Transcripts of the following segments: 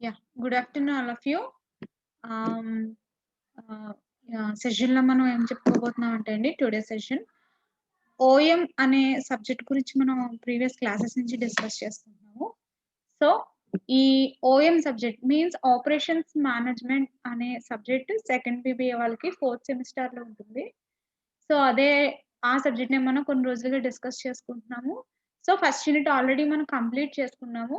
Yeah, good afternoon all of you. ఆహ్, సెషన్‌లో మనం ఏం చెప్పుకోబోతున్నాం అంటే అండి టుడే సెషన్ ఓఎం అనే సబ్జెక్ట్ గురించి మనం ప్రీవియస్ క్లాసెస్ నుంచి డిస్కస్ చేస్తున్నాము. సో, ఈ OM subject means operations management అనే సబ్జెక్ట్ సెకండ్ బీబీఏ వాళ్ళకి ఫోర్త్ సెమిస్టర్‌లో ఉంటుంది. సో, ఆ సబ్జెక్ట్‌నే మనం కొన్ని రోజులుగా డిస్కస్ చేసుకుంటున్నాము. సో, ఫస్ట్ యూనిట్ ఆల్రెడీ మనం కంప్లీట్ చేసుకున్నాము.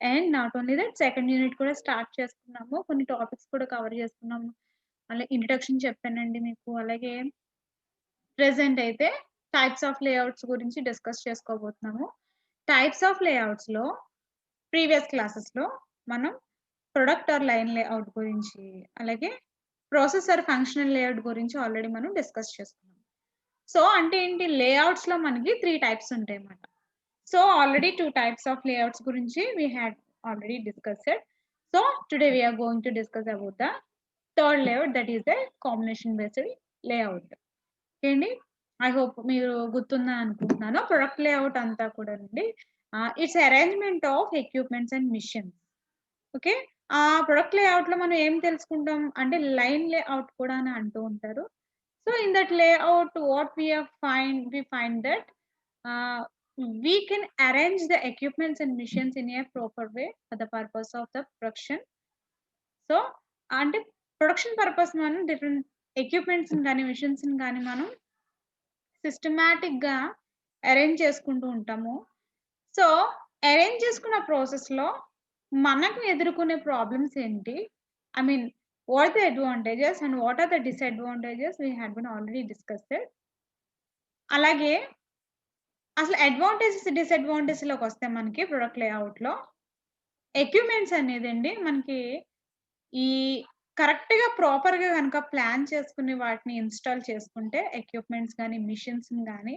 And not only that second unit కూడా స్టార్ట్ చేసుకున్నాము. కొన్ని టాపిక్స్ కూడా కవర్ చేసుకున్నాము. ఇంట్రడక్షన్ చెప్పానండి మీకు. అలాగే ప్రెజెంట్ అయితే టైప్స్ ఆఫ్ లేఔట్స్ గురించి డిస్కస్ చేసుకోబోతున్నాము. టైప్స్ ఆఫ్ లేఔట్స్‌లో ప్రీవియస్ క్లాసెస్‌లో మనం ప్రొడక్ట్ ఆర్ లైన్ లేఔట్ గురించి, అలాగే ప్రాసెస్ ఆర్ ఫంక్షనల్ లేఔట్ గురించి ఆల్రెడీ మనం డిస్కస్ చేసుకున్నాం. సో, అంటే ఏంటి లేఔట్స్‌లో మనకి 3 టైప్స్ ఉంటాయన్నమాట. So, already 2 types of layouts గురించి we had already discussed. So, today we are going to discuss about the third layout that is the combination based layout. Okay అండి. I hope మీరు గుర్తుందని అనుకుంటున్నాను. Product layout అంతా కూడానండి it's arrangement of equipments and machines. Okay. ఆ product లేఔట్‌లో మనం ఏం తెలుసుకుంటాం అంటే లైన్ లేఔట్ కూడా అని అంటూ ఉంటారు. So, in that layout what we find that uh, we can arrange the equipments and machines in a proper way for the purpose of the production. So, అంటే ప్రొడక్షన్ పర్పస్ మనం different ఎక్విప్‌మెంట్స్‌ని గాని, మిషన్స్‌ని గాని మనం సిస్టమాటిక్‌గా arrange చేసుకుంటూ ఉంటాము. So, arrange చేసుకున్న ప్రాసెస్‌లో మనకు ఎదుర్కొనే ప్రాబ్లమ్స్ ఏంటి? I mean what the advantages and what are the disadvantages we had been already discussed. అలాగే అసలు అడ్వాంటేజెస్, డిసడ్వాంటేజ్‌లోకొస్తే మనకి ప్రొడక్ట్ లేఔట్‌లో ఎక్విప్‌మెంట్స్ అనేదండి మనకి ఈ కరెక్ట్‌గా ప్రాపర్‌గా గనక ప్లాన్ చేసుకొని వాటిని ఇన్‌స్టాల్ చేసుకుంటే ఎక్విప్‌మెంట్స్ గాని, మిషన్స్‌ని గాని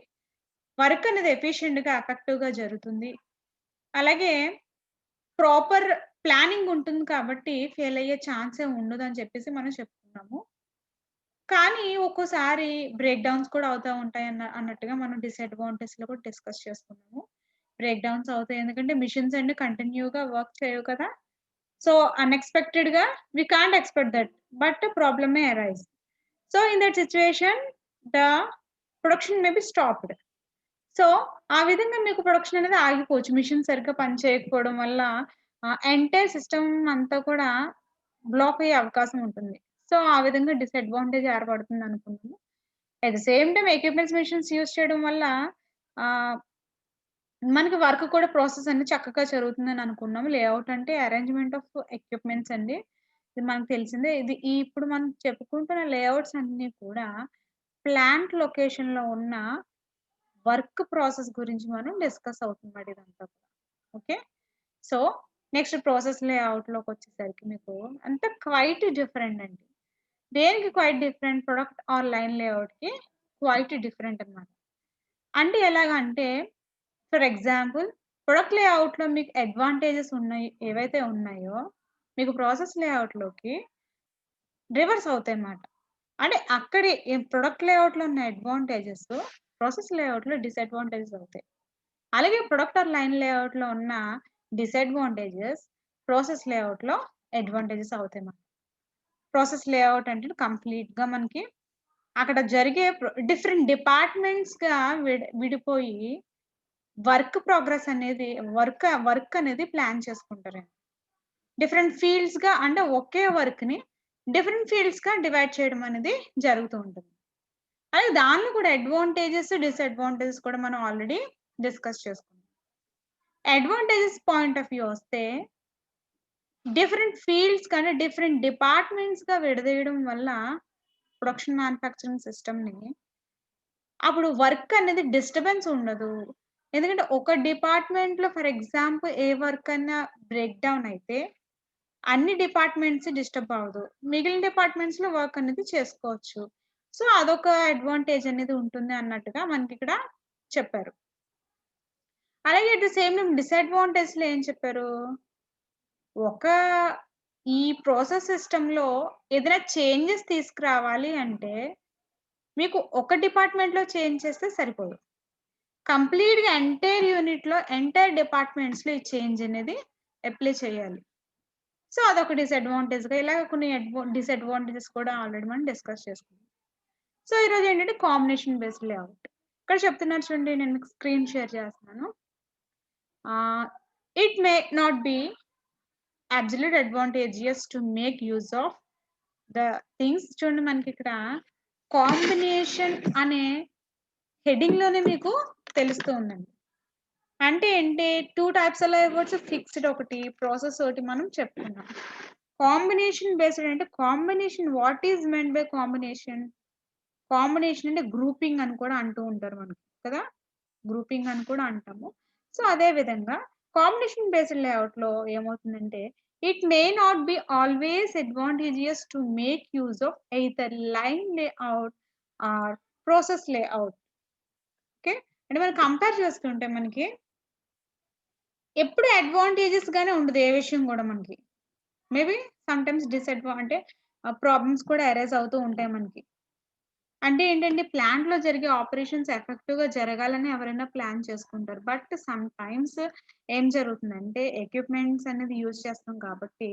వర్క్ అనేది ఎఫిషియెంట్‌గా, ఎఫెక్టివ్‌గా జరుగుతుంది. అలాగే ప్రాపర్ ప్లానింగ్ ఉంటుంది కాబట్టి ఫెయిల్ అయ్యే ఛాన్సే ఉండదని చెప్పేసి మనం చెప్పుకున్నాము. కానీ ఒక్కోసారి బ్రేక్ డౌన్స్ కూడా అవుతా అన్నట్టుగా మనం డిసడ్వాంటేజ్‌లో కూడా డిస్కస్ చేసుకున్నాము. బ్రేక్ డౌన్స్ అవుతాయి. ఎందుకంటే మిషన్స్ అన్ని కంటిన్యూ‌గా వర్క్ చేయవు కదా! సో, అన్‌ఎక్స్‌పెక్టెడ్‌గా we can't expect that. But problem may arise. So, in that situation the production may be stopped. So, ఆ విధంగా మీకు ప్రొడక్షన్ అనేది ఆగిపోవచ్చు. మిషన్ సరిగ్గా పని చేయకపోవడం వల్ల ఎంటైర్ సిస్టమ్ అంతా కూడా బ్లాక్ అయ్యే అవకాశం ఉంటుంది. సో, ఆ విధంగా డిసడ్వాంటేజ్ ఏర్పడుతుందనుకున్నాము. At the same time equipments, machines use చేయడం వల్ల ఆహ్, మనకి వర్క్ కూడా ప్రాసెస్ అనేది చక్కగా జరుగుతుందని అనుకున్నాము. లేఔట్ అంటే అరేంజ్‌మెంట్ ఆఫ్ ఎక్విప్‌మెంట్స్ అండి. ఇది మనకు తెలిసిందే. ఇప్పుడు మనం చెప్పుకుంటున్న లేఔట్స్ అన్నీ కూడా ప్లాంట్ లొకేషన్‌లో ఉన్న వర్క్ ప్రాసెస్ గురించి మనం డిస్కస్ అవుతుందన్నమాట ఇదంతా కూడా. ఓకే. సో, నెక్స్ట్ ప్రాసెస్ లేఔట్‌లోకొచ్చేసరికి మీకు అంతా క్వైట్ డిఫరెంట్ అండి. దేనికి quite different product or line లేఔట్‌కి క్వైట్ డిఫరెంట్ అన్నమాట. అంటే ఎలాగంటే ఫర్ ఎగ్జాంపుల్ ప్రొడక్ట్ లేఔట్‌లో మీకు అడ్వాంటేజెస్ ఉన్నాయి ఏవైతే ఉన్నాయో, మీకు ప్రాసెస్ లేఔట్‌లోకి రివర్స్ అవుతాయన్నమాట. అంటే అక్కడే ప్రొడక్ట్ లేఔట్‌లో ఉన్న అడ్వాంటేజెస్ ప్రాసెస్ లేఔట్‌లో డిసడ్వాంటేజెస్ అవుతాయి. అలాగే ప్రొడక్ట్ ఆర్ లైన్ లేఔట్‌లో ఉన్న డిసడ్వాంటేజెస్ ప్రాసెస్ లేఔట్‌లో అడ్వాంటేజెస్ అవుతాయి మనకి. ప్రాసెస్ లేఔట్ అంటే కంప్లీట్‌గా మనకి అక్కడ జరిగే డిఫరెంట్ డిపార్ట్‌మెంట్స్‌గా విడిపోయి వర్క్ అనేది ప్లాన్ చేసుకుంటారండి. డిఫరెంట్ ఫీల్డ్స్‌గా అంటే ఒకే వర్క్‌ని డిఫరెంట్ ఫీల్డ్స్‌గా డివైడ్ చేయడం అనేది జరుగుతూ ఉంటుంది. అలాగే దానిలో కూడా అడ్వాంటేజెస్, డిసడ్వాంటేజెస్ కూడా మనం ఆల్రెడీ డిస్కస్ చేసుకున్నాం. అడ్వాంటేజెస్ పాయింట్ ఆఫ్ వ్యూ వస్తే డిఫరెంట్ ఫీల్డ్స్ కానీ, డిఫరెంట్ డిపార్ట్‌మెంట్స్‌గా విడదీయడం వల్ల ప్రొడక్షన్ మ్యానుఫ్యాక్చరింగ్ సిస్టమ్‌ని అప్పుడు వర్క్ అనేది డిస్టర్బెన్స్ ఉండదు. ఎందుకంటే ఒక డిపార్ట్‌మెంట్‌లో ఫర్ ఎగ్జాంపుల్ ఏ వర్క్ అన్నా బ్రేక్ డౌన్ అయితే అన్ని డిపార్ట్‌మెంట్స్ డిస్టర్బ్ అవ్వదు. మిగిలిన డిపార్ట్‌మెంట్స్‌లో వర్క్ అనేది చేసుకోవచ్చు. సో, అదొక అడ్వాంటేజ్ అనేది ఉంటుంది అన్నట్టుగా మనకిక్కడ చెప్పారు. అలాగే అట్ ద సేమ్ టైమ్ డిసడ్వాంటేజ్‌లో ఏం చెప్పారు? ఒక ఈ ప్రాసెస్ సిస్టమ్‌లో ఏదైనా చేంజెస్ తీసుకురావాలి అంటే, మీకు ఒక డిపార్ట్‌మెంట్‌లో చేంజ్ చేస్తే సరిపోదు. కంప్లీట్‌గా ఎంటైర్ యూనిట్‌లో, ఎంటైర్ డిపార్ట్‌మెంట్స్‌లో ఈ చేంజ్ అనేది అప్లై చేయాలి. సో, అదొక డిసడ్వాంటేజ్‌గా ఇలాగ కొన్ని డిసడ్వాంటేజెస్ కూడా ఆల్రెడీ మనం డిస్కస్ చేసుకున్నాం. సో, ఈరోజు ఏంటంటే కాంబినేషన్ బేస్డ్ లేఅవుట్. ఇక్కడ చెప్తున్నారు చూడండి, నేను మీకు స్క్రీన్ షేర్ చేస్తున్నాను. It may not be absolute advantageous to make use of the things. చూడండి మనకిక్కడ కాంబినేషన్ అనే హెడ్డింగ్‌లోనే మీకు తెలుస్తూ ఉందండి. అంటే ఏంటి, 2 టైప్స్ అలా ఇవ్వచ్చు. ఫిక్స్‌డ్ ఒకటి, ప్రాసెస్ ఒకటి మనం చెప్పుకున్నాం. కాంబినేషన్ బేస్డ్ అంటే combination, what is meant by combination? Combination అంటే గ్రూపింగ్ అని కూడా అంటూ ఉంటారు మనకి కదా! గ్రూపింగ్ అని కూడా అంటాము. సో, అదే విధంగా కాంబినేషన్ బేస్డ్ లేఅవుట్‌లో ఏమవుతుందంటే, it may not be always advantageous to make use of either line layout or process layout. Okay. అంటే మనం కంపేర్ చేసుకుంటే మనకి ఎప్పుడు అడ్వాంటేజెస్ గానే ఉండదు ఏ విషయం గూడా మనకి. మేబీ సమ్‌టైమ్స్ అంటే ప్రాబ్లమ్స్ కూడా అరైజ్ అవుతూ ఉంటాయి మనకి. అంటే ఏంటంటే ప్లాంట్‌లో జరిగే ఆపరేషన్స్ ఎఫెక్టివ్‌గా జరగాలని ఎవరైనా ప్లాన్ చేసుకుంటారు. బట్ సమ్‌టైమ్స్ ఏం జరుగుతుందంటే ఎక్విప్‌మెంట్స్ అనేది యూజ్ చేస్తాం కాబట్టి,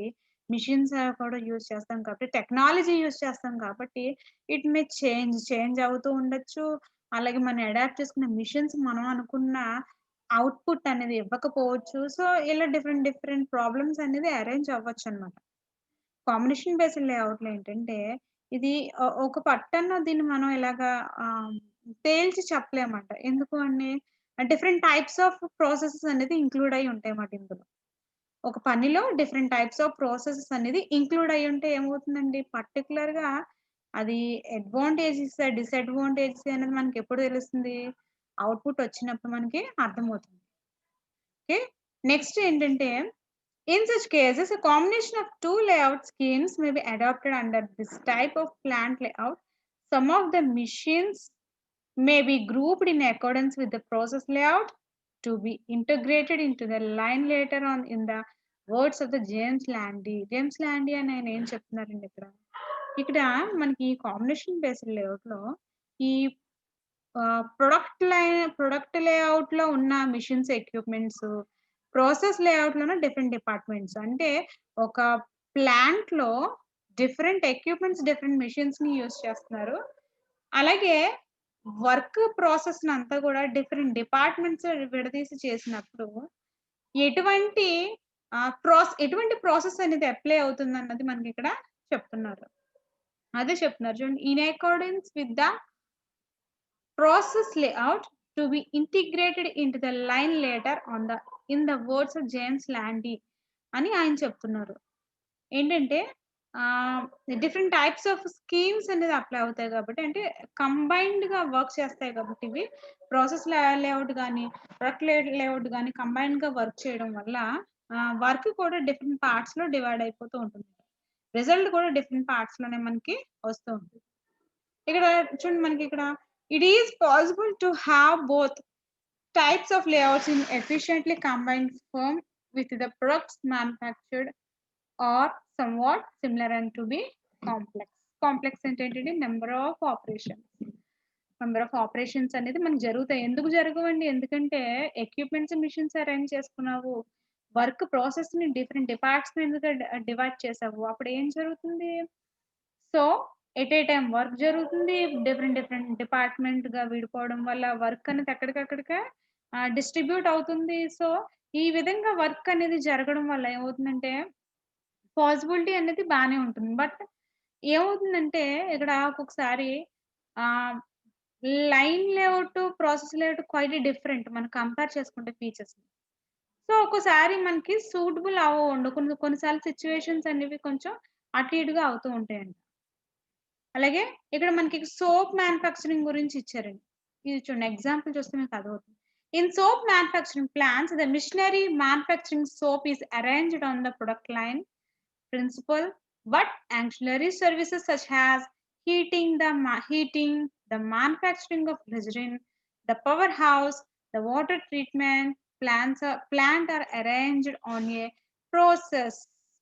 మెషిన్స్ కూడా యూజ్ చేస్తాం కాబట్టి, టెక్నాలజీ యూజ్ చేస్తాం కాబట్టి, ఇట్ మే చేంజ్ అవుతూ ఉండొచ్చు. అలాగే మనం అడాప్ట్ చేసుకున్న మెషిన్స్ మనం అనుకున్న అవుట్‌పుట్ అనేది ఇవ్వకపోవచ్చు. సో, ఇలా డిఫరెంట్ ప్రాబ్లమ్స్ అనేది అరైజ్ అవ్వచ్చనమాట. కాంబినేషన్ బేస్డ్ లేఅవుట్‌లో ఏంటంటే, ఇది ఒక పట్టన్న దీన్ని మనం ఇలాగా ఆహ్, తేల్చి చెప్పలేమంట. ఎందుకు అని, డిఫరెంట్ టైప్స్ ఆఫ్ ప్రాసెసెస్ అనేది ఇంక్లూడ్ అయ్యి ఉంటాయన్నమాట ఇందులో. ఒక పనిలో డిఫరెంట్ టైప్స్ ఆఫ్ ప్రాసెసెస్ అనేది ఇంక్లూడ్ అయ్యుంటే ఏమవుతుందండి, పర్టిక్యులర్‌గా అది అడ్వాంటేజెస్, డిసడ్వాంటేజెస్ అనేది మనకెప్పుడు తెలుస్తుంది? అవుట్‌పుట్ వచ్చినప్పుడు మనకి అర్థమవుతుంది. ఓకే. నెక్స్ట్ ఏంటంటే, in such cases, a combination of two layout schemes may be adopted under this type of plant layout. Some of the machines may be grouped in accordance with the process layout to be integrated into the line later on, in the words of the James Landy. James Landy అని ఆయన ఏం చెప్తున్నారండి ఇక్కడ? ఇక్కడ మనకి ఈ combination based లేఅవుట్‌లో ఈ ప్రొడక్ట్ లేఅవుట్‌లో ఉన్న మెషిన్స్, ఎక్విప్‌మెంట్స్, ప్రాసెస్ లేఅవుట్‌లోనే డిఫరెంట్ డిపార్ట్‌మెంట్స్. అంటే ఒక ప్లాంట్‌లో డిఫరెంట్ ఎక్విప్‌మెంట్స్, డిఫరెంట్ మెషిన్స్‌ని యూజ్ చేస్తున్నారు. అలాగే వర్క్ ప్రాసెస్‌నంతా కూడా డిఫరెంట్ డిపార్ట్‌మెంట్స్ విడదీసి చేసినప్పుడు ఎటువంటి ఎటువంటి ప్రాసెస్ అనేది అప్లై అవుతుందన్నది మనకిక్కడ చెప్తున్నారు. అదే చెప్తున్నారు చూడండి. In accordance with the process layout to be integrated into the line later on the in the words of James Landy అని ఆయన చెప్తున్నారు. ఏంటంటే డిఫరెంట్ టైప్స్ ఆఫ్ స్కీమ్స్ అనేది అప్లై అవుతాయి కాబట్టి, అంటే కంబైన్డ్‌గా వర్క్ చేస్తాయి కాబట్టి ఇవి ప్రాసెస్ లేఅవుట్ గాని, ప్రొడక్ట్ లేఅవుట్ గాని కంబైన్డ్‌గా వర్క్ చేయడం వల్ల వర్క్ కూడా డిఫరెంట్ పార్ట్స్‌లో డివైడ్ అయిపోతూ ఉంటుంది. రిజల్ట్ కూడా డిఫరెంట్ పార్ట్స్‌లోనే మనకి వస్తూ ఉంటుంది. ఇక్కడ చూడండి మనకిక్కడ, it is possible to have both types of layouts in efficiently combined firm with the products manufactured are somewhat similar and to be complex. Complex అంటే ఏంటంటే నంబర్ ఆఫ్ ఆపరేషన్స్ అనేది మనకు జరుగుతాయి. ఎందుకు జరగవండి? ఎందుకంటే ఎక్విప్‌మెంట్స్, మెషిన్స్ అరేంజ్ చేసుకున్నావు. Work ప్రాసెస్‌ని different డిపార్ట్‌మెంట్స్‌గా divide చేసావు. అప్పుడు ఏం జరుగుతుంది? So, at a time work జరుగుతుంది. డిఫరెంట్ డిపార్ట్‌మెంట్‌గా విడిపోవడం వల్ల వర్క్ అనేది ఎక్కడికక్కడికే డిస్ట్రిబ్యూట్ అవుతుంది. సో, ఈ విధంగా వర్క్ అనేది జరగడం వల్ల ఏమవుతుందంటే, పాసిబిలిటీ అనేది బానే ఉంటుంది. బట్ ఏమవుతుందంటే, ఇక్కడ ఒక్కొక్కసారి ఆహ్, line layout, process layout quite different మనం కంపేర్ చేసుకుంటే ఫీచర్స్‌ని. సో, ఒక్కోసారి మనకి సూటబుల్ అవ్వవుండవు. కొన్ని సార్లు సిట్యుయేషన్స్ అనేవి కొంచెం అటు ఇటుగా అవుతూ ఉంటాయండి. అలాగే ఇక్కడ మనకి సోప్ మ్యానుఫ్యాక్చరింగ్ గురించి ఇచ్చారండి. ఇది చూడండి, ఎగ్జాంపుల్ చూస్తే మీకు అర్థమవుతుంది. In soap manufacturing plants, the machinery manufacturing soap is arranged on the product line principle, but ancillary services such as heating, the manufacturing of glycerin, the powerhouse, the water treatment plant are arranged on a process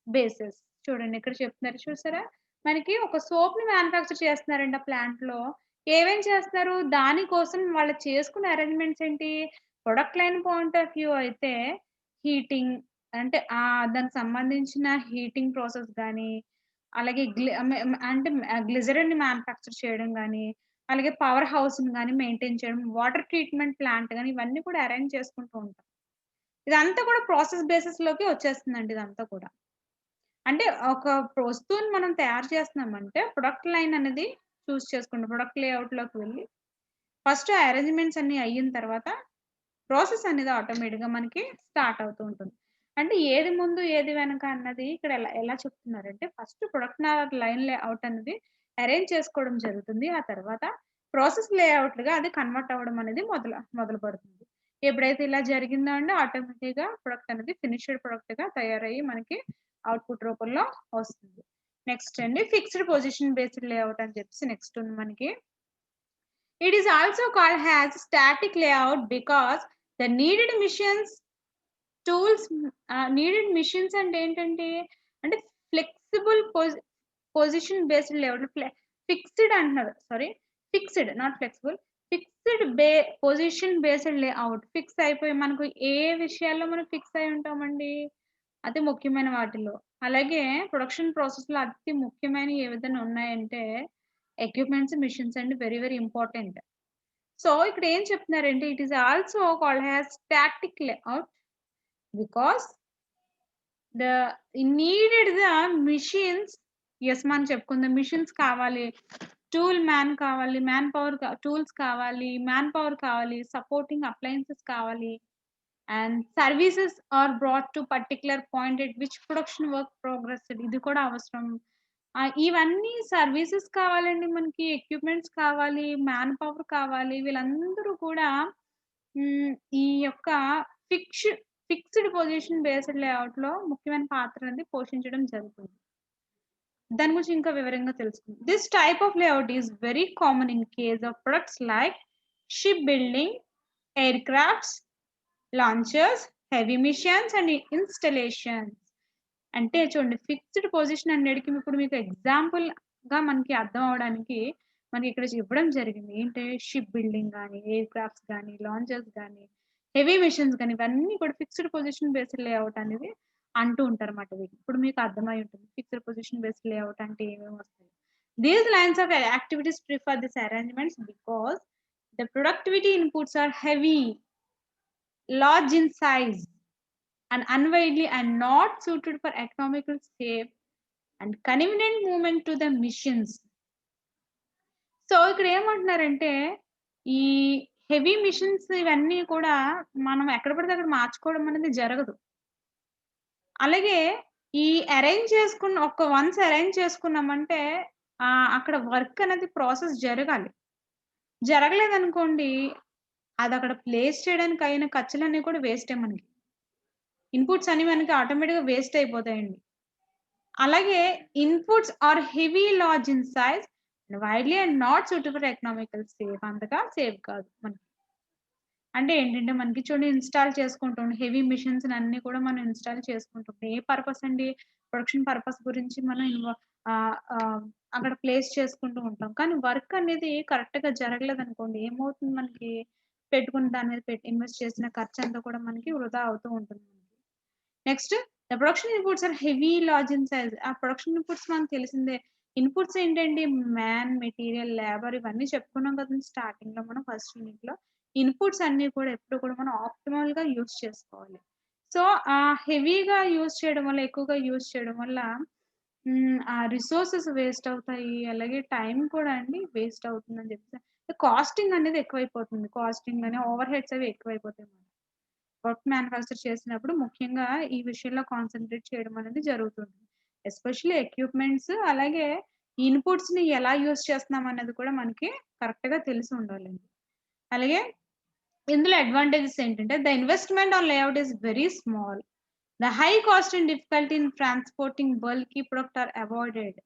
basis. చూడండి ఇక్కడ చెప్తున్నారు చూసారా? మనకి ఒక సోప్‌ని manufacture చేస్తున్నారండి ఆ ప్లాంట్‌లో. ఏమేం చేస్తున్నారు? దాని కోసం వాళ్ళు చేసుకున్న అరేంజ్‌మెంట్స్ ఏంటి? Product line point of view అయితే హీటింగ్, అంటే దానికి సంబంధించిన హీటింగ్ ప్రాసెస్ గాని, అలాగే గ్లిజరిన్‌ని మ్యానుఫ్యాక్చర్ చేయడం గాని, అలాగే పవర్ హౌస్‌ని గాని మెయింటైన్ చేయడం, వాటర్ ట్రీట్మెంట్ ప్లాంట్ గాని ఇవన్నీ కూడా అరేంజ్ చేసుకుంటూ ఉంటాం. ఇదంతా కూడా ప్రాసెస్ బేసిస్‌లోకి వచ్చేస్తుందండి ఇదంతా కూడా. అంటే ఒక వస్తువుని మనం తయారు చేస్తున్నామంటే ప్రొడక్ట్ లైన్ అనేది చేసుకుంటాం. ప్రొడక్ట్ లేఅవుట్‌లోకి వెళ్లి ఫస్ట్ అరేంజ్‌మెంట్స్ అన్నీ అయిన తర్వాత ప్రాసెస్ అనేది ఆటోమేటిక్‌గా మనకి స్టార్ట్ అవుతూ ఉంటుంది. అంటే ఏది ముందు, ఏది వెనక అన్నది ఇక్కడ ఎలా ఎలా చెప్తున్నారంటే ఫస్ట్ ప్రొడక్ట్ లైన్ లేఅవుట్ అనేది అరేంజ్ చేసుకోవడం జరుగుతుంది. ఆ తర్వాత ప్రాసెస్ లేఅవుట్‌లుగా అది కన్వర్ట్ అవ్వడం అనేది మొదలు పడుతుంది. ఎప్పుడైతే ఇలా జరిగిందో అండి ఆటోమేటిక్‌గా ప్రొడక్ట్ అనేది ఫినిష్డ్ ప్రొడక్ట్‌గా తయారయ్యి మనకి అవుట్‌పుట్ రూపంలో వస్తుంది. నెక్స్ట్ అండి ఫిక్స్డ్ పొజిషన్ బేస్డ్ లేఅవుట్ అని చెప్పేసి నెక్స్ట్ ఉంది మనకి. It is also called as static layout because the needed missions, tools needed missions అంటే ఏంటంటే, అంటే flexible position based layout fixed అంటున్నారు. Sorry fixed not flexible. Fixed position based layout. Fix అయిపోయి మనకు ఏ విషయాల్లో మనం ఫిక్స్ అయి ఉంటామండి? అతి ముఖ్యమైన వాటిలో. అలాగే ప్రొడక్షన్ ప్రాసెస్‌లో అతి ముఖ్యమైనవి ఏవైనా ఉన్నాయంటే ఎక్విప్‌మెంట్స్, మెషిన్స్ అండి వెరీ ఇంపార్టెంట్. సో, ఇక్కడ ఏం చెప్తున్నారంటే it is also called as static layout because the needed the machines yes మనం చెప్పుకుందాం. మెషిన్స్ కావాలి. మ్యాన్ కావాలి. మ్యాన్ పవర్ టూల్స్ కావాలి. మ్యాన్ పవర్ కావాలి. సపోర్టింగ్ అప్లయెన్సెస్ కావాలి. And services are brought to particular point at which production work progressed ఇది కూడా అవసరం. ఇవన్నీ సర్వీసెస్ కావాలండి మనకి. ఎక్విప్‌మెంట్స్ కావాలి. మ్యాన్ పవర్ కావాలి. వీళ్ళందరూ కూడా హ్మ్. ఈ యొక్క ఫిక్ష్ ఫిక్స్డ్ పొజిషన్ బేస్డ్ లేఅవుట్‌లో ముఖ్యమైన పాత్ర అనేది పోషించడం జరుగుతుంది. దాని గురించి ఇంకా వివరంగా తెలుసుకుందాం. This type of layout is very common in case of products like ship building, aircrafts, launchers, heavy machines and installations. అంటే చూడండి ఫిక్స్డ్ పొజిషన్ అనేటికి ఇప్పుడు మీకు ఎగ్జాంపుల్‌గా మనకి అర్థం అవ్వడానికి మనకి ఇక్కడ ఇవ్వడం జరిగింది. ఏంటి షిప్ బిల్డింగ్ గాని, ఎయిర్ క్రాఫ్ట్స్ గాని, లాంచర్స్ గాని, హెవీ మిషన్స్ గాని ఇవన్నీ కూడా ఫిక్స్డ్ పొజిషన్ బేస్డ్ లేఅవుట్ అనేది అంటూ ఉంటారన్నమాట వీటిని. ఇప్పుడు మీకు అర్థమై ఉంటుంది. ఫిక్స్డ్ పొజిషన్ బేస్డ్ లేఅవుట్ అంటే ఏమేమి వస్తాయి. These lines of activities prefer this arrangements because the productivity inputs are heavy, large in size, and unwieldy and not suited for economical safe and convenient movement to the missions. So, ఇక్కడ ఏమంటున్నారంటే, ఈ heavy machines ఇవన్నీ కూడా మనం ఎక్కడ పడితే అక్కడ మార్చుకోవడం అనేది జరగదు. అలాగే ఈ వన్స్ అరేంజ్ చేసుకున్నామంటే అక్కడ వర్క్ అనేది ప్రాసెస్ జరగాలి. జరగలేదనుకోండి అదక్కడ ప్లేస్ చేయడానికి అయిన ఖర్చులన్నీ కూడా వేస్టే మనకి. ఇన్‌పుట్స్ అన్ని మనకి ఆటోమేటిక్‌గా వేస్ట్ అయిపోతాయండి. అలాగే inputs are heavy large in size widely and not suitable for economical safe అంతగా సేఫ్ కాదు మనకి. అంటే ఏంటంటే మనకి చూడండి ఇన్‌స్టాల్ చేసుకుంటాం. హెవీ మిషన్స్‌ని అన్నీ కూడా మనం ఇన్‌స్టాల్ చేసుకుంటాం. ఏ పర్పస్ అండి? ప్రొడక్షన్ పర్పస్ గురించి మనం ఆహ్, ఆహ్, అక్కడ ప్లేస్ చేసుకుంటూ ఉంటాం. కానీ వర్క్ అనేది కరెక్ట్‌గా జరగలేదనుకోండి ఏమవుతుంది మనకి? పెట్టుకున్న దాని మీద ఇన్వెస్ట్ చేసిన ఖర్చంతా కూడా మనకి వృధా అవుతూ ఉంటుంది. Next the production inputs are heavy large in size. ఆ ప్రొడక్షన్ ఇన్‌పుట్స్ మనకు తెలిసిందే. ఇన్‌పుట్స్ ఏంటండి? మెటీరియల్, లేబర్ ఇవన్నీ చెప్పుకున్నాం కదండీ స్టార్టింగ్‌లో మనం ఫస్ట్ యూనిట్‌లో. ఇన్‌పుట్స్ అన్నీ కూడా ఎప్పుడు కూడా మనం ఆప్టిమల్‌గా యూజ్ చేసుకోవాలి. సో, హెవీగా యూజ్ చేయడం వల్ల, ఎక్కువగా యూజ్ చేయడం వల్ల ఆ రిసోర్సెస్ వేస్ట్ అవుతాయి. అలాగే టైమ్ కూడా అండి వేస్ట్ అవుతుందని చెప్పేసి కాస్టింగ్ అనేది ఎక్కువైపోతుంది. కాస్టింగ్ అని ఓవర్ హెడ్స్ అవి ఎక్కువైపోతాయి. వర్క్ మ్యానుఫ్యాక్చర్ చేసినప్పుడు ముఖ్యంగా ఈ విషయంలో కాన్సంట్రేట్ చేయడం అనేది జరుగుతుంది. ఎస్పెషల్లీ ఎక్విప్‌మెంట్స్ అలాగే ఇన్‌పుట్స్‌ని ఎలా యూజ్ చేస్తున్నాం అన్నది కూడా మనకి కరెక్ట్‌గా తెలిసి ఉండాలండి. అలాగే ఇందులో అడ్వాంటేజెస్ ఏంటంటే the investment on layout is very small. The high cost and difficulty in transporting bulky product are avoided.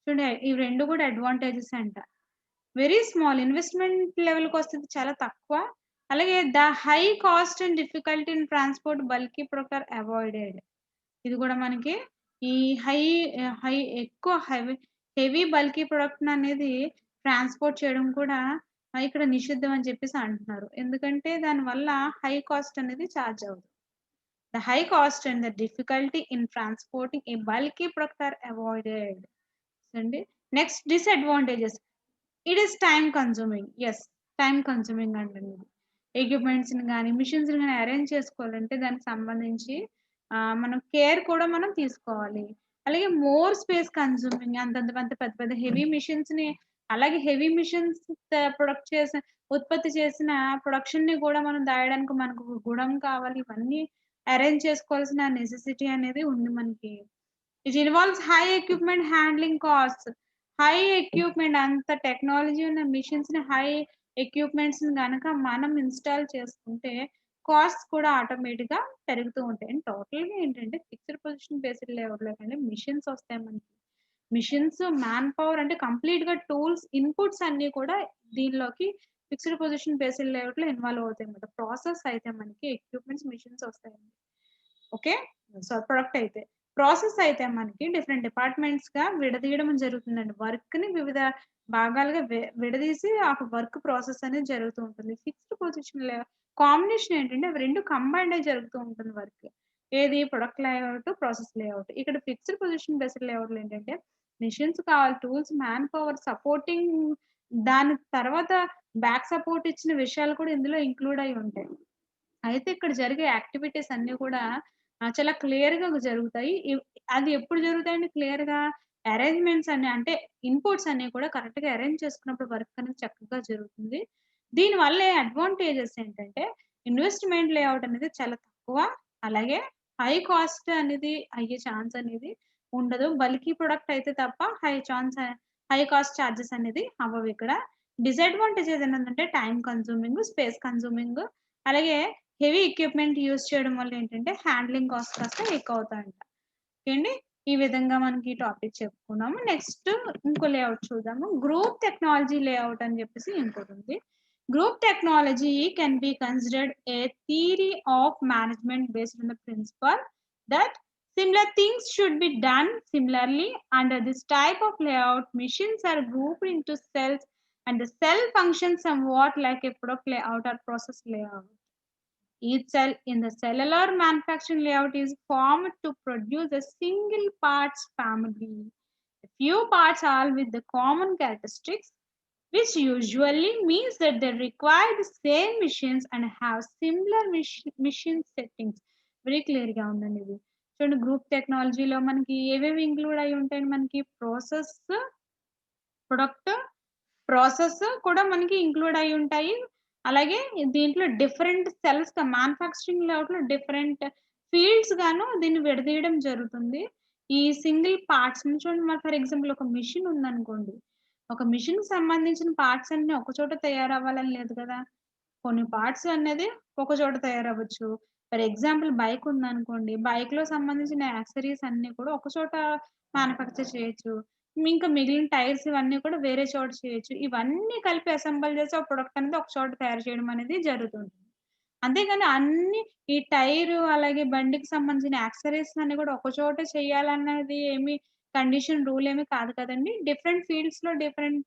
చూడండి ఇవి 2 కూడా అడ్వాంటేజెస్ అంట. వెరీ స్మాల్ ఇన్వెస్ట్‌మెంట్ లెవెల్‌కొస్తే చాలా తక్కువ. అలాగే the high cost and difficulty in transport bulky product are avoided. ఇది కూడా మనకి ఈ హై హై ఎక్కువ హెవీ బల్కీ ప్రొడక్ట్‌ననేది ట్రాన్స్‌పోర్ట్ చేయడం కూడా ఇక్కడ నిషిద్ధం అని చెప్పేసి అంటున్నారు. ఎందుకంటే దానివల్ల హై కాస్ట్ అనేది చార్జ్ అవుతుంది. The high cost and the difficulty in transporting a bulky product are avoided. అండి next disadvantages, it is time consuming. Yes, time consuming అండి. ఎక్విప్మెంట్స్ని కానీ మిషన్స్ని కానీ అరేంజ్ చేసుకోవాలంటే దానికి సంబంధించి మనం కేర్ కూడా మనం తీసుకోవాలి. అలాగే మోర్ స్పేస్ కన్సూమింగ్, అంతంత పెద్ద పెద్ద హెవీ మిషన్స్ని, అలాగే హెవీ మిషన్స్ ప్రొడక్ట్ చేసిన ఉత్పత్తి చేసిన ప్రొడక్షన్ని కూడా మనం దాయడానికి మనకు ఒక గుడం కావాలి. ఇవన్నీ అరేంజ్ చేసుకోవాల్సిన నెసెసిటీ అనేది ఉంది మనకి. It involves high equipment handling cost. High equipment, అంత టెక్నాలజీ ఉన్న మిషన్స్ని, హై ఎక్విప్మెంట్స్ని కనుక మనం ఇన్స్టాల్ చేసుకుంటే కాస్ట్ కూడా ఆటోమేటిక్గా పెరుగుతూ ఉంటాయి. అండ్ టోటల్గా ఏంటంటే ఫిక్స్డ్ పొజిషన్ బేస్డ్ లేఅవుట్లో కంటే మిషన్స్ వస్తాయి మనకి. మిషన్స్, మ్యాన్ పవర్, అంటే కంప్లీట్‌గా టూల్స్, ఇన్‌పుట్స్ అన్నీ కూడా దీనిలోకి ఫిక్స్డ్ పొజిషన్ బేస్డ్ లేఅవుట్‌లో ఇన్వాల్వ్ అవుతాయన్నమాట. ప్రాసెస్ అయితే మనకి ఎక్విప్‌మెంట్స్, మిషన్స్ వస్తాయండి. ఓకే. సో, ప్రొడక్ట్ అయితే. ప్రాసెస్ అయితే మనకి డిఫరెంట్ డిపార్ట్‌మెంట్స్‌గా విడదీయడం జరుగుతుందండి. వర్క్‌ని వివిధ భాగాలుగా విడదీసి ఆ వర్క్ ప్రాసెస్ అనేది జరుగుతూ ఉంటుంది. ఫిక్స్డ్ పొజిషన్ కాంబినేషన్ ఏంటంటే అవి 2 కంబైన్డ్ అయ్యి జరుగుతూ ఉంటుంది వర్క్. ఏది ప్రొడక్ట్ లేఅవుట్, ప్రాసెస్ లేఅవుట్. ఇక్కడ ఫిక్స్డ్ పొజిషన్ బేస్డ్ లేఅవుట్‌లో ఏంటంటే మెషిన్స్ కావాలి, టూల్స్, మ్యాన్ పవర్, సపోర్టింగ్, దాని తర్వాత బ్యాక్ సపోర్ట్ ఇచ్చిన విషయాలు కూడా ఇందులో ఇంక్లూడ్ అయ్యి ఉంటాయి. అయితే ఇక్కడ జరిగే యాక్టివిటీస్ అన్నీ కూడా చాలా క్లియర్‌గా జరుగుతాయి. అది ఎప్పుడు జరుగుతాయండి క్లియర్‌గా? అరేంజ్‌మెంట్స్ అన్ని, అంటే ఇన్‌పుట్స్ అన్నీ కూడా కరెక్ట్‌గా అరేంజ్ చేసుకున్నప్పుడు వర్క్ అనేది చక్కగా జరుగుతుంది. దీనివల్ల అడ్వాంటేజెస్ ఏంటంటే ఇన్వెస్ట్‌మెంట్ లేఅవుట్ అనేది చాలా తక్కువ. అలాగే హై కాస్ట్ అనేది అయ్యే ఛాన్స్ అనేది ఉండదు. బల్కీ ప్రొడక్ట్ అయితే తప్ప హై కాస్ట్ చార్జెస్ అనేది అవ్వవు ఇక్కడ. డిసడ్వాంటేజెస్ ఏంటంటే టైమ్ కన్స్యూమింగ్, స్పేస్ కన్స్యూమింగ్, అలాగే హెవీ ఎక్విప్‌మెంట్ యూజ్ చేయడం వల్ల ఏంటంటే హ్యాండ్లింగ్ కాస్ట్ కాస్త ఎక్కువవుతాయంట. ఓకే అండి. ఈ విధంగా మనకి టాపిక్ చెప్పుకున్నాము. నెక్స్ట్ ఇంకో లేఅవుట్ చూద్దాము. గ్రూప్ టెక్నాలజీ లేఅవుట్ అని చెప్పేసి ఇంకోటుంది. Group technology can be considered a theory of management based on the principle that similar things should be done similarly. Under this type of layout, machines are grouped into cells and the cell functions somewhat like a product layout or process layout. Each cell in the cellular manufacturing layout is formed to produce a single parts family. A few parts all with the common characteristics, which usually means that they require the same machines and have similar machine settings. Very clear గా ఉందండి ఇది. చూడండి, group టెక్నాలజీలో మనకి ఏవేవి include అయి ఉంటాయండి? మనకి ప్రాసెస్, ప్రొడక్ట్, ప్రాసెస్ కూడా మనకి ఇంక్లూడ్ అయ్యి ఉంటాయి. అలాగే దీంట్లో డిఫరెంట్ సెల్స్ మ్యానుఫ్యాక్చరింగ్ లేఅవుట్‌లో డిఫరెంట్ ఫీల్డ్స్ గాను దీన్ని విడదీయడం జరుగుతుంది. ఈ సింగిల్ పార్ట్స్‌ని చూడండి, ఫర్ ఎగ్జాంపుల్ ఒక మెషిన్ ఉందనుకోండి. ఒక మెషిన్‌కి సంబంధించిన పార్ట్స్ అన్నీ ఒక చోట తయారవ్వాలని లేదు కదా! కొన్ని పార్ట్స్ అనేది ఒక చోట తయారవ్వచ్చు. ఫర్ ఎగ్జాంపుల్ బైక్ ఉందనుకోండి. బైక్‌లో సంబంధించిన యాక్సెసరీస్ అన్నీ కూడా ఒక చోట మ్యానుఫ్యాక్చర్ చేయొచ్చు. ఇంకా మిగిలిన టైర్స్ ఇవన్నీ కూడా వేరే చోట చేయొచ్చు. ఇవన్నీ కలిపి అసెంబుల్ చేసి ఒక ప్రొడక్ట్ అనేది ఒక చోట తయారు చేయడం అనేది జరుగుతుంది. అంతేగాని అన్ని ఈ టైరు అలాగే బండికి సంబంధించిన యాక్సెసరీస్ అన్నీ కూడా ఒక చోటే చేయాలన్నది ఏమి కండిషన్, రూల్ ఏమి కాదు కదండీ. డిఫరెంట్ ఫీల్డ్స్‌లో, డిఫరెంట్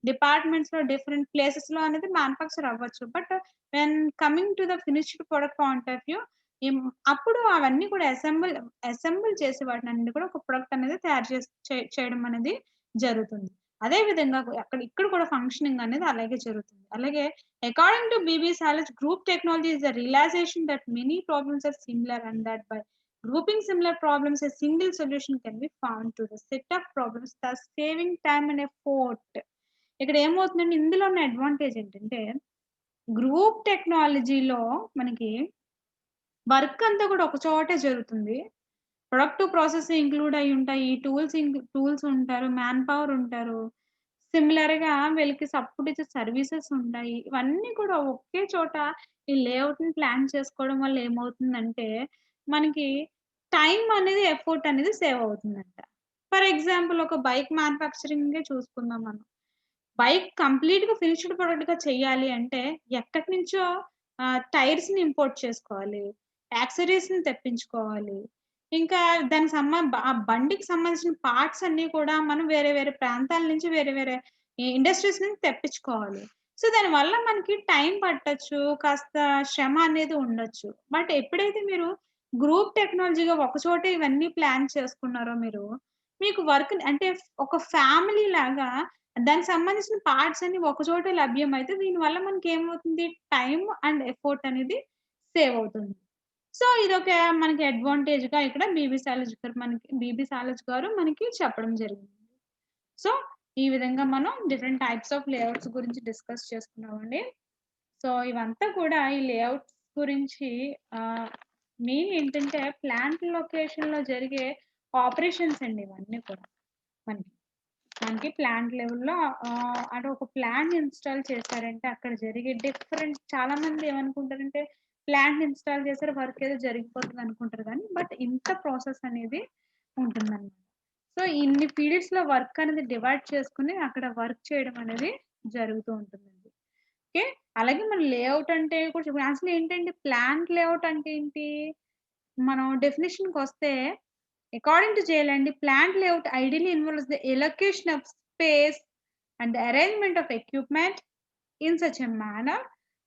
డిపార్ట్‌మెంట్స్‌లో, డిఫరెంట్ ప్లేసెస్‌లో అనేది మ్యానుఫ్యాక్చర్ అవ్వచ్చు. But when coming to the finished product point of view, అప్పుడు అవన్నీ కూడా అసెంబుల్ చేసి వాటినన్నిటిని కూడా ఒక ప్రొడక్ట్ అనేది తయారు చేయడం అనేది జరుగుతుంది. అదే విధంగా ఇక్కడ కూడా ఫంక్షనింగ్ అనేది అలాగే జరుగుతుంది. అలాగే అకార్డింగ్ టు బీబీ సాలెస్, group technology is the realization that many problems are similar and that by grouping similar problems, a single solution can be found to the set of problems, thus saving time and effort. ఇక్కడ ఏమవుతుందంటే ఇందులో ఉన్న advantage ఏంటంటే group టెక్నాలజీలో మనకి work అంతా కూడా ఒక చోటే జరుగుతుంది. ప్రొడక్ట్, ప్రాసెస్ ఇంక్లూడ్ అయ్యి ఉంటాయి. టూల్స్ ఉంటారు. మ్యాన్ పవర్ ఉంటారు. సిమిలర్‌గా వీళ్ళకి సపోర్ట్ ఇచ్చే సర్వీసెస్ ఉంటాయి. ఇవన్నీ కూడా ఒకే చోట ఈ లేఅవుట్‌ని ప్లాన్ చేసుకోవడం వల్ల ఏమవుతుందంటే, మనకి టైమ్ అనేది, ఎఫర్ట్ అనేది సేవ్ అవుతుందంట. ఫర్ ఎగ్జాంపుల్ ఒక బైక్ మ్యానుఫ్యాక్చరింగే చూసుకుందాం మనం. బైక్ కంప్లీట్‌గా ఫినిష్డ్ ప్రొడక్ట్‌గా చేయాలి అంటే ఎక్కడి నుంచో టైర్స్‌ని ఇంపోర్ట్ చేసుకోవాలి. యాక్సెసరీస్‌ని తెప్పించుకోవాలి. ఇంకా దానికి ఆ బండికి సంబంధించిన పార్ట్స్ అన్నీ కూడా మనం వేరే వేరే ప్రాంతాల నుంచి, వేరే వేరే ఇండస్ట్రీస్ నుంచి తెప్పించుకోవాలి. సో, దానివల్ల మనకి టైం పట్టొచ్చు. కాస్త శ్రమ అనేది ఉండొచ్చు. బట్ ఎప్పుడైతే మీరు గ్రూప్ టెక్నాలజీగా ఒక చోటే ఇవన్నీ ప్లాన్ చేసుకున్నారో మీరు, మీకు వర్క్ అంటే ఒక ఫ్యామిలీ లాగా దానికి సంబంధించిన పార్ట్స్ అన్ని ఒక చోటే లభ్యమైతే దీనివల్ల మనకేమవుతుంది టైమ్ అండ్ ఎఫర్ట్ అనేది సేవ్ అవుతుంది. సో, ఇదొక మనకి అడ్వాంటేజ్‌గా ఇక్కడ బీబీ సాలజ్ గారు మనకి చెప్పడం జరిగింది. సో, ఈ విధంగా మనం డిఫరెంట్ టైప్స్ ఆఫ్ లేఔట్స్ గురించి డిస్కస్ చేసుకున్నామండి. సో, ఇవంతా కూడా ఈ లేఔట్స్ గురించి ఆహ్, మెయిన్ ఏంటంటే ప్లాంట్ లొకేషన్‌లో జరిగే ఆపరేషన్స్ అండి ఇవన్నీ కూడా మనకి. మనకి ప్లాంట్ లెవెల్‌లో అంటే ఒక ప్లాన్ ఇన్‌స్టాల్ చేశారంటే అక్కడ జరిగే డిఫరెంట్ చాలామంది ఏమనుకుంటారంటే ప్లాంట్ ఇన్‌స్టాల్ చేసారు వర్క్ ఏదో జరిగిపోతుంది అనుకుంటారు గానీ, బట్ ఇంత ప్రాసెస్ అనేది ఉంటుందన్నమాట. సో, ఇన్ని పీరియడ్స్‌లో వర్క్ అనేది డివైడ్ చేసుకొని అక్కడ వర్క్ చేయడం అనేది జరుగుతూ ఉంటుందండి. ఓకే. అలాగే మన లేఔట్ అంటే కూడా అసలు ఏంటంటే ప్లాంట్ లేఔట్ అంటే ఏంటి? మనం డెఫినిషన్‌కొస్తే అకార్డింగ్ టు జేఎల్ అండి, plant layout ideally involves the allocation of space and the arrangement of equipment in such a manner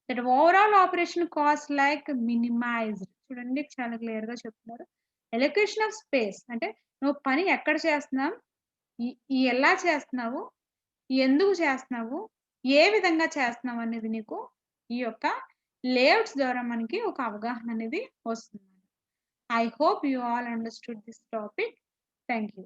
that overall operation cost like minimised. చూడండి చాలా క్లియర్‌గా చెప్తున్నారు. ఎలొకేషన్ ఆఫ్ స్పేస్ అంటే నువ్వు పని ఎక్కడ చేస్తున్నావు? ఈ ఈ ఎలా చేస్తున్నావు? ఎందుకు చేస్తున్నావు? ఏ విధంగా చేస్తున్నావు అనేది నీకు ఈ యొక్క లేఔట్స్ ద్వారా మనకి ఒక అవగాహన అనేది వస్తుంది. I hope you all understood this topic. Thank you.